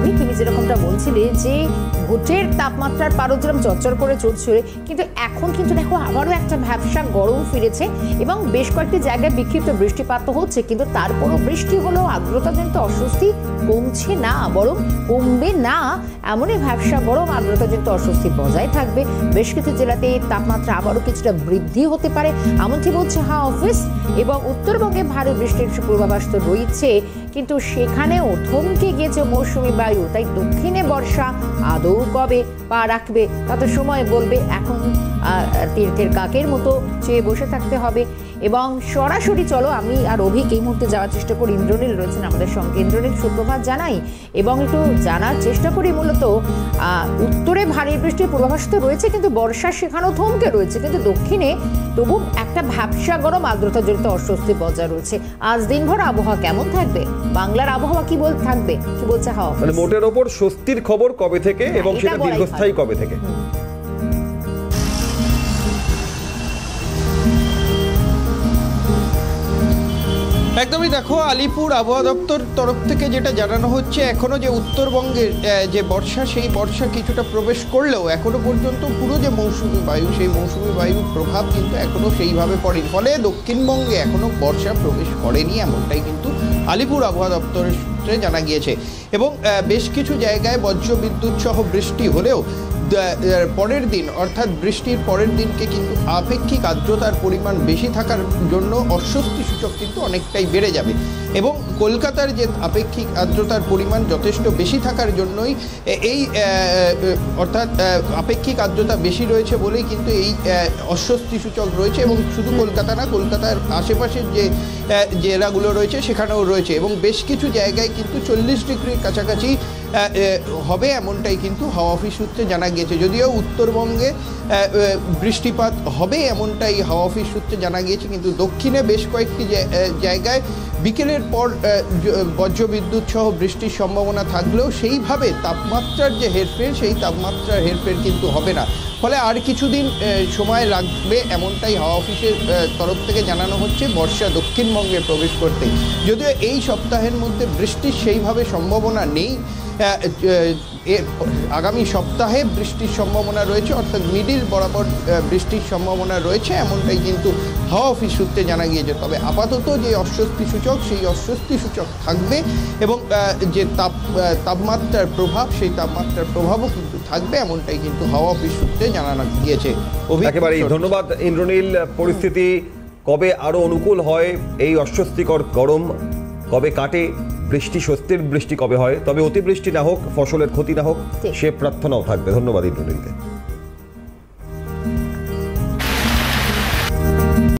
অভি, তুমি যেরকমটা বলছিলে যে ভোটের তাপমাত্রার পারদ যেরকম চচ্চর করে চলছে, কিন্তু এখন কিন্তু দেখো আবারও একটা ভ্যাপসা গরম ফিরেছে এবং বেশ কয়েকটি জায়গায় বিক্ষিপ্ত বৃষ্টিপাত হচ্ছে, কিন্তু তারপরও বৃষ্টি হলেও আর্দ্রতাজনিত অস্বস্তি কমছে না, বরং কমবে না, এমনই ভ্যাপসা গরম আর্দ্রতাজনিত অস্বস্তি বজায় থাকবে। বেশ কিছু জেলাতে তাপমাত্রা আবারও কিছুটা বৃদ্ধি হতে পারে, এমনটি বলছে হাওয়া অফিস। এবং উত্তরবঙ্গে ভারী বৃষ্টির পূর্বাভাস তো রয়েছে, কিন্তু সেখানেও থমকে গিয়েছে মৌসুমি বায়ু। তাই দক্ষিণে বর্ষা আদৌ কবে পা রাখবে তা তো সময় বলবে। এখন তীর্থের কাকের মতো চেয়ে বসে থাকতে হবে। এবং সরাসরি চলো আমি আর অভিক এই মুহূর্তে যাওয়ার চেষ্টা করি, ইন্দ্রনীল রয়েছেন আমাদের সঙ্গে। ইন্দ্রনীল, সুপ্রভাত জানাই এবং একটু জানার চেষ্টা করি মূলত উত্তরে ভারী বৃষ্টির পূর্বাভাস তো রয়েছে, কিন্তু বর্ষা সেখানেও থমকে রয়েছে, কিন্তু দক্ষিণে তবু একটা ভ্যাপসা গরম আর্দ্রতাজনিত অস্বস্তি বজায় রয়েছে। আজ দিনভর আবহাওয়া কেমন থাকবে, বাংলার আবহাওয়া কি থাকবে, কি বলছে হাওয়া? মানে মোটের ওপর স্বস্তির খবর কবে থেকে এবং সেটা দীর্ঘস্থায়ী কবে থেকে? একদমই, দেখো আলিপুর আবহাওয়া দপ্তর তরফ থেকে যেটা জানানো হচ্ছে, এখনো যে উত্তরবঙ্গের যে বর্ষা, সেই বর্ষা কিছুটা প্রবেশ করলেও এখনো পর্যন্ত পুরো যে মৌসুমি বায়ু, সেই মৌসুমি বায়ুর প্রভাব কিন্তু এখনো সেইভাবে পড়েনি। ফলে দক্ষিণবঙ্গে এখনো বর্ষা প্রবেশ করেনি, এমনটাই কিন্তু আলিপুর আবহাওয়া দপ্তরের সূত্রে জানা গিয়েছে। এবং বেশ কিছু জায়গায় বজ্র বিদ্যুৎ সহ বৃষ্টি হলেও পরের দিন অর্থাৎ বৃষ্টির পরের দিনকে কিন্তু আপেক্ষিক আর্দ্রতার পরিমাণ বেশি থাকার জন্য অস্বস্তি সূচক কিন্তু অনেকটাই বেড়ে যাবে। এবং কলকাতার যে আপেক্ষিক আর্দ্রতার পরিমাণ যথেষ্ট বেশি থাকার জন্যই এই অর্থাৎ আপেক্ষিক আর্দ্রতা বেশি রয়েছে বলেই কিন্তু এই অস্বস্তি সূচক রয়েছে। এবং শুধু কলকাতা না, কলকাতার আশেপাশের যে জেলাগুলো রয়েছে সেখানেও রয়েছে। এবং বেশ কিছু জায়গায় কিন্তু 40 ডিগ্রির কাছাকাছি হবে, এমনটাই কিন্তু হাওয়া অফিস সূত্রে জানা গিয়েছে। যদিও উত্তরবঙ্গে বৃষ্টিপাত হবে এমনটাই হাওয়া অফিস সূত্রে জানা গিয়েছে, কিন্তু দক্ষিণে বেশ কয়েকটি জায়গায় বিকেলের পর বজ্রবিদ্যুৎ সহ বৃষ্টির সম্ভাবনা থাকলেও সেইভাবে তাপমাত্রার যে হেরফের, সেই তাপমাত্রার হেরফের কিন্তু হবে না। ফলে আর কিছুদিন সময় লাগবে এমনটাই হাওয়া অফিসের তরফ থেকে জানানো হচ্ছে বর্ষা দক্ষিণবঙ্গে প্রবেশ করতে। যদিও এই সপ্তাহের মধ্যে বৃষ্টির সেইভাবে সম্ভাবনা নেই, আগামী সপ্তাহে বৃষ্টির সম্ভাবনা রয়েছে, অর্থাৎ মিডিল বরাবর বৃষ্টির সম্ভাবনা রয়েছে, এমনটাই কিন্তু হাওয়া অফিস সূত্রে জানা গিয়েছে। তবে আপাতত যে অস্বস্তি সূচক, সেই অস্বস্তি সূচক থাকবে এবং যে তাপমাত্রার প্রভাব, সেই তাপমাত্রার প্রভাবও কিন্তু থাকবে, এমনটাই কিন্তু হাওয়া অফিস সূত্রে জানানো গিয়েছে। একেবারেই ধন্যবাদ ইন্দ্রনীল। পরিস্থিতি কবে আরো অনুকূল হয়, এই অস্বস্তিকর গরম কবে কাটে, বৃষ্টি স্বস্তির বৃষ্টি কবে হয়, তবে অতিবৃষ্টি না হোক, ফসলের ক্ষতি না হোক, সে প্রার্থনাও থাকবে। ধন্যবাদ ইন্দ্রনীলকে।